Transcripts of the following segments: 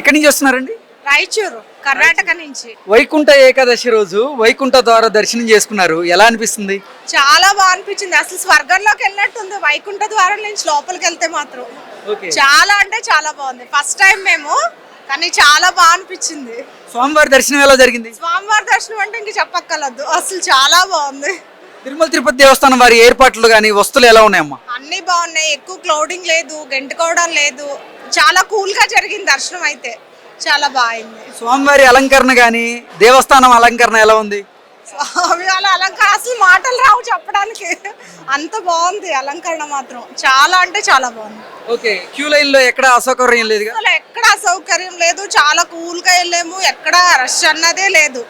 ఎక్కడి నుంచి వస్తున్నారండి? రాయచూరు కర్ణాటక నుంచి. వైకుంఠ ఏకాదశి రోజు వైకుంఠ ద్వార దర్శనం చేసుకున్నారు, ఎలా అనిపిస్తుంది? చాలా బాగా అనిపించింది. అసలు స్వర్గంలోకి వెళ్ళినట్టుంది వైకుంఠ ద్వారం నుంచి లోపలికి వెళ్తే మాత్రం. ఓకే. చాలా అంటే చాలా బాగుంది. ఫస్ట్ టైం మేము, కానీ చాలా బాగా అనిపించింది. స్వామివారి దర్శనం ఎలా జరిగింది? స్వామివారి దర్శనం అంటే ఇంక చెప్పక్కర్లేదు, అసలు చాలా బాగుంది. తిరుమల తిరుపతి దేవస్థానం వారి ఏర్పాట్లు కానీ వస్తువులు ఎలా ఉన్నాయమ్మా? అన్ని బాగున్నాయి. ఎక్కువ క్లౌడింగ్ లేదు, గెంటుకోవడం లేదు. చాలా కూల్ గా జరిగింది దర్శనం అయితే. చాలా బాగుంది. స్వామివారి అలంకరణ కానీ దేవస్థానం అలంకరణ ఎలా ఉంది? స్వామి వాళ్ళ అలంకరణ అసలు మాటలు రావు చెప్పడానికి, అంత బాగుంది అలంకరణ మాత్రం. చాలా అంటే చాలా బాగుంది. ఓకే. క్యూ లైన్ లో ఎక్కడ అసౌకర్యం లేదు? అసలు ఎక్కడ అసౌకర్యం లేదు. చాలా కూల్ గా వెళ్ళాము, ఎక్కడ రష్ అన్నదే లేదు.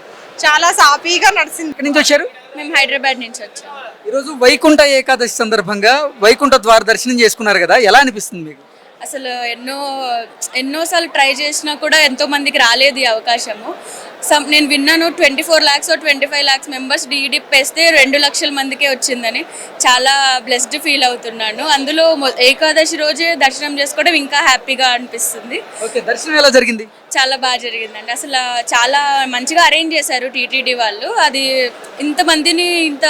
చాలా సాఫీగా నడిచింది. ఎక్కడి నుంచి వచ్చారు? మేము హైదరాబాద్ నుంచి వచ్చాము. ఈరోజు వైకుంఠ ఏకాదశి సందర్భంగా వైకుంఠ ద్వార దర్శనం చేసుకున్నారు కదా, ఎలా అనిపిస్తుంది మీకు? అసలు ఎన్నోసార్లు ట్రై చేసినా కూడా ఎంతో మందికి రాలేదు ఈ అవకాశము. నేను విన్నాను 24 lakhs 25 lakhs మెంబర్స్ డీడీప్ వేస్తే 2 లక్షల మందికే వచ్చిందని. చాలా బ్లెస్డ్ ఫీల్ అవుతున్నాను. అందులో ఏకాదశి రోజే దర్శనం చేసుకోవడం ఇంకా హ్యాపీగా అనిపిస్తుంది. ఓకే. దర్శనం ఎలా జరిగింది? చాలా బాగా జరిగిందండి. అసలు చాలా మంచిగా అరేంజ్ చేశారు టీటీడీ వాళ్ళు. అది ఇంతమందిని ఇంత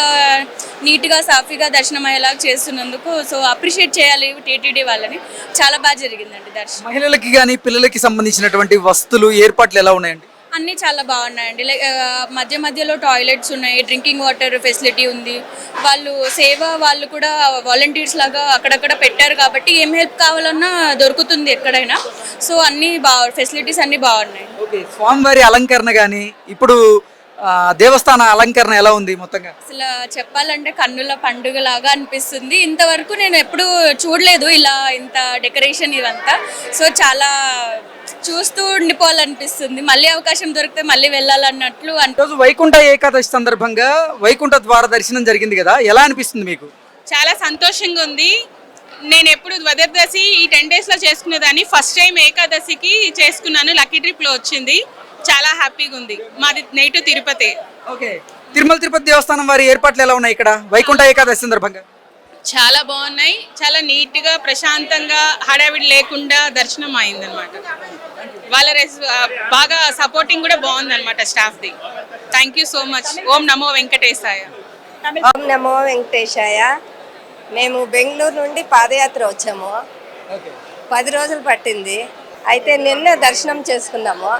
నీట్గా సాఫీగా దర్శనం అయ్యేలాగా చేస్తున్నందుకు సో అప్రిషియేట్ చేయాలి టీటీడీ వాళ్ళని. చాలా బాగా జరిగిందండి దర్శనం. మహిళలకి కానీ పిల్లలకి సంబంధించినటువంటి వస్తువులు ఏర్పాట్లు ఎలా ఉన్నాయండి? అన్నీ చాలా బాగున్నాయండి. లైక్ మధ్య మధ్యలో టాయిలెట్స్ ఉన్నాయి, డ్రింకింగ్ వాటర్ ఫెసిలిటీ ఉంది. వాళ్ళు కూడా వాలంటీర్స్ లాగా అక్కడక్కడ పెట్టారు కాబట్టి ఏం హెల్ప్ కావాలన్నా దొరుకుతుంది ఎక్కడైనా. సో అన్నీ ఫెసిలిటీస్ అన్నీ బాగున్నాయి. ఓకే. స్వామివారి అలంకరణ కానీ ఇప్పుడు దేవస్థాన అలంకరణ ఎలా ఉంది మొత్తంగా? అసలు చెప్పాలంటే కన్నుల పండుగ లాగా అనిపిస్తుంది. ఇంతవరకు నేను ఎప్పుడు చూడలేదు ఇలా ఇంత డెకరేషన్ ఇదంతా. సో చాలా చూస్తూ ఉండిపోవాలనిపిస్తుంది. మళ్ళీ అవకాశం దొరికితే మళ్ళీ వెళ్ళాలన్నట్లు రోజు వైకుంఠ ఏకాదశి సందర్భంగా వైకుంఠ ద్వార దర్శనం జరిగింది కదా, ఎలా అనిపిస్తుంది మీకు? చాలా సంతోషంగా ఉంది. నేను ఎప్పుడు ద్వాదశి ఈ 10 days లో చేసుకునేదాన్ని. ఫస్ట్ టైం ఏకాదశికి చేసుకున్నాను. లక్కీ ట్రిప్ లో వచ్చింది. చాలా హ్యాపీగా ఉంది. మాది నేటివ్ తిరుపతి. ఓకే. తిరుమల తిరుపతి దేవస్థానం వారి ఏర్పాట్లు ఎలా ఉన్నాయి ఇక్కడ వైకుంఠ ఏకాదశి సందర్భంగా? చాలా బాగున్నాయి. చాలా నీట్ గా ప్రశాంతంగా హడావిడి లేకుండా దర్శనం అయిందనమాట. వాళ్ళ బాగా సపోర్టింగ్ కూడా బాగుందన్నమాట స్టాఫ్ ది. Thank you so much. ఓం నమో వెంకటేశాయ. ఓం నమో వెంకటేశాయ. మేము బెంగళూరు నుండి పాదయాత్ర వచ్చాము. 10 రోజులు పట్టింది. అయితే నిన్న దర్శనం చేసుకున్నాము.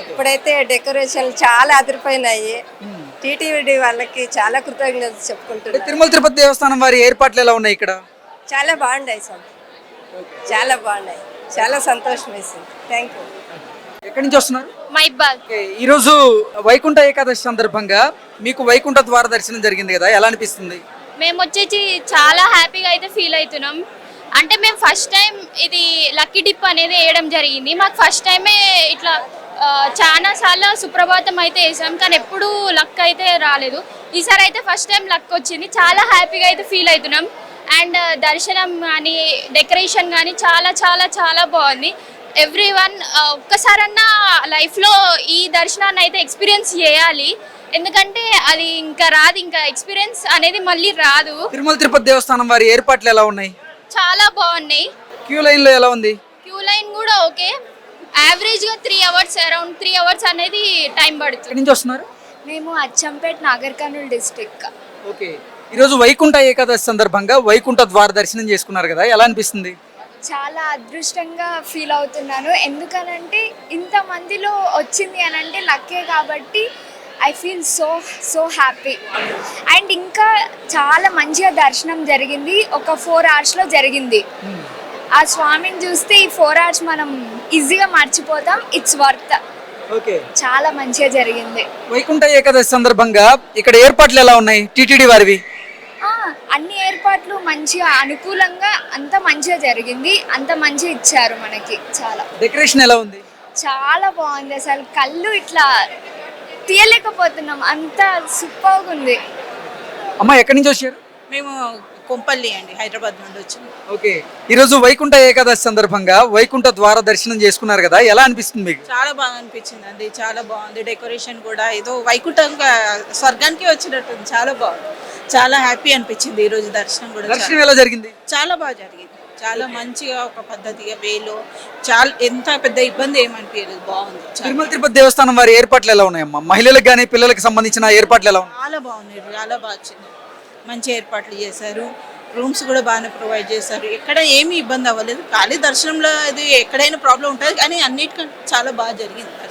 ఇప్పుడైతే డెకరేషన్ చాలా అదిరిపోయినాయి. టీటీడీ వాళ్ళకి చాలా కృతజ్ఞతలు చెప్పుకుంటున్నాను. తిరుమల తిరుపతి దేవస్థానం వారి ఏర్పాట్లు ఎలా ఉన్నాయి ఇక్కడ? చాలా బాగున్నాయి సార్, చాలా బాగున్నాయి. చాలా సంతోషం వేసింది. Thank you. ఎక్కడి నుంచి వస్తున్నారు? మైబాద్. ఈరోజు వైకుంఠ ఏకాదశి సందర్భంగా మీకు వైకుంఠ ద్వార దర్శనం జరిగింది కదా, ఎలా అనిపిస్తుంది? మేము వచ్చేసి చాలా హ్యాపీగా అయితే ఫీల్ అవుతున్నాం. అంటే మేము ఫస్ట్ టైం ఇది లక్కీ డిప్ అనేది వేయడం జరిగింది. మాకు ఫస్ట్ టైమే ఇట్లా చాలా సార్లు సుప్రభాతం అయితే వేసాం, కానీ ఎప్పుడూ లక్ అయితే రాలేదు. ఈసారి అయితే ఫస్ట్ టైం లక్ వచ్చింది. చాలా హ్యాపీగా అయితే ఫీల్ అవుతున్నాం. అండ్ దర్శనం కానీ డెకరేషన్ కానీ చాలా చాలా చాలా బాగుంది. ఎవ్రీవన్ ఒక్కసారన్నా లైఫ్లో ఈ దర్శనాన్ని అయితే ఎక్స్పీరియన్స్ చేయాలి. ఎందుకంటే అది ఇంకా రాదు, ఇంకా ఎక్స్పీరియన్స్ అనేది మళ్ళీ రాదు. తిరుమల తిరుపతి దేవస్థానం వారి ఏర్పాట్లు ఎలా ఉన్నాయి? చాలా బాగున్నాయి. క్యూ లైన్ లో ఎలా ఉంది? క్యూ లైన్ కూడా ఓకే. యావరేజ్గా 3 hours, అరౌండ్ 3 hours అనేది టైం పడుతుంది. ఎక్కడి నుంచి వస్తున్నారు? మేము అచ్చంపేట్ నాగర్ కర్నూల్ డిస్ట్రిక్ట్. ఓకే. ఈరోజు వైకుంఠ ఏకాదశి సందర్భంగా వైకుంఠ ద్వార దర్శనం చేసుకున్నారు కదా, ఎలా అనిపిస్తుంది? చాలా అదృష్టంగా ఫీల్ అవుతున్నాను. ఎందుకనంటే ఇంతమందిలో వచ్చింది అని అంటే లక్కే కాబట్టి I feel so happy. And ఇంకా చాలా మంచిగా దర్శనం జరిగింది. ఒక 4 hours జరిగింది. ఆ స్వామిని చూస్తే ఈ 4 hours మనం ఈజీగా మర్చిపోతాం. It's worth. ఓకే. చాలా మంచిగా జరిగింది. వైకుంఠ ఏకాదశి సందర్భంగా ఇక్కడ ఏర్పాట్లు ఎలా ఉన్నాయి టీటీడీ వారివి? అన్ని ఏర్పాట్లు మంచిగా అనుకూలంగా అంత మంచిగా జరిగింది. అంత మంచిగా ఇచ్చారు మనకి. చాలా డెకరేషన్ ఎలా ఉంది? చాలా బాగుంది. అసలు కళ్ళు ఇట్లా తీయలేకపోతున్నాం, అంత సూపర్గా ఉంది. అమ్మ ఎక్కడి నుంచి వచ్చారు? మేము కొంపల్లి అండి, హైదరాబాద్ నుండి వచ్చాము. ఓకే. ఈరోజు వైకుంఠ ఏకాదశి సందర్భంగా వైకుంఠ ద్వార దర్శనం చేసుకున్నారు కదా, ఎలా అనిపిస్తుంది మీకు? చాలా బాగా అనిపించింది అండి. చాలా బాగుంది. డెకరేషన్ కూడా ఏదో వైకుంఠంగా స్వర్గానికి వచ్చినట్టుంది. చాలా బాగుంది. చాలా హ్యాపీ అనిపించింది. ఈ రోజు దర్శనం కూడా దర్శనం ఎలా జరిగింది? చాలా బాగా జరిగింది. చాలా మంచిగా ఒక పద్ధతిగా వేలో చాలా ఎంత పెద్ద ఇబ్బంది ఏమనిపించలేదు, బాగుంది. తిరుమల తిరుపతి దేవస్థానం వారి ఏర్పాట్లు ఎలా ఉన్నాయమ్మా? మహిళలకు కానీ పిల్లలకు సంబంధించిన ఏర్పాట్లు ఎలా ఉన్నాయి? చాలా బాగున్నాయి, చాలా బాగా వచ్చింది. మంచి ఏర్పాట్లు చేశారు, రూమ్స్ కూడా బాగానే ప్రొవైడ్ చేశారు. ఎక్కడ ఏమీ ఇబ్బంది అవ్వలేదు. ఖాళీ దర్శనంలో అది ఎక్కడైనా ప్రాబ్లం ఉంటుంది, కానీ అన్నిటికంటే చాలా బాగా జరిగింది దర్శనం.